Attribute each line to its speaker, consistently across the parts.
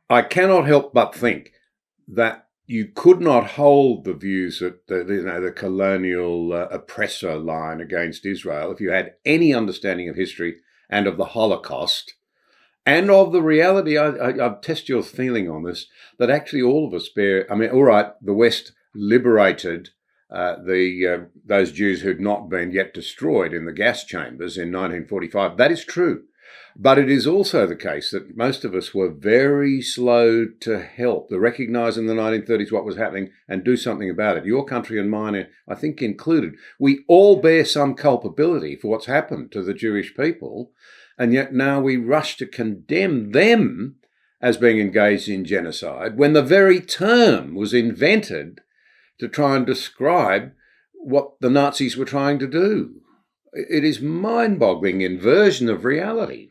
Speaker 1: I cannot help but think that you could not hold the views that the colonial oppressor line against Israel if you had any understanding of history and of the Holocaust and of the reality. I'll test your feeling on this, that actually all of us bear. I mean, all right, the West liberated those Jews who'd not been yet destroyed in the gas chambers in 1945. That is true. But it is also the case that most of us were very slow to help, to recognise in the 1930s what was happening and do something about it. Your country and mine, I think, included. We all bear some culpability for what's happened to the Jewish people, and yet now we rush to condemn them as being engaged in genocide when the very term was invented to try and describe what the Nazis were trying to do. It is mind-boggling inversion of reality.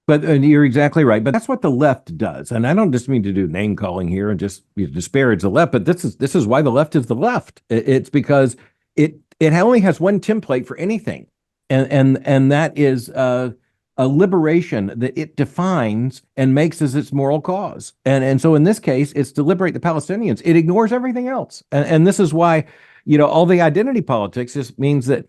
Speaker 2: But you're exactly right. But that's what the left does. And I don't just mean to do name calling here and just disparage the left, but this is why the left is the left. It's because it only has one template for anything. And that is a liberation that it defines and makes as its moral cause. And so in this case, it's to liberate the Palestinians. It ignores everything else. And this is why, all the identity politics just means that,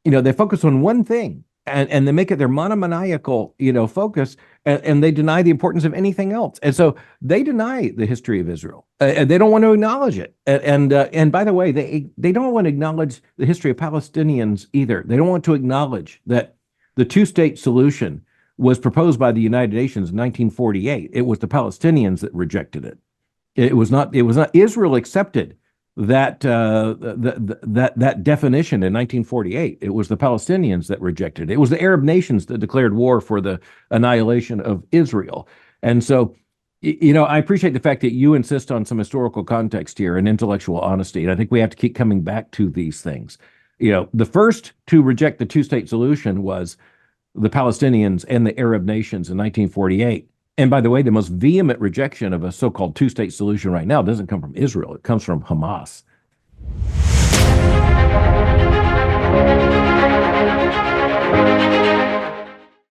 Speaker 2: they focus on one thing. And they make it their monomaniacal, focus, and they deny the importance of anything else. And so they deny the history of Israel. And they don't want to acknowledge it. And by the way, they don't want to acknowledge the history of Palestinians either. They don't want to acknowledge that the two-state solution was proposed by the United Nations in 1948. It was the Palestinians that rejected it. It was not Israel accepted that definition in 1948. It was the Palestinians that rejected it. It was the Arab nations that declared war for the annihilation of Israel. And so, I appreciate the fact that you insist on some historical context here and intellectual honesty. And I think we have to keep coming back to these things. The first to reject the two-state solution was the Palestinians and the Arab nations in 1948. And by the way, the most vehement rejection of a so-called two-state solution right now doesn't come from Israel. It comes from Hamas.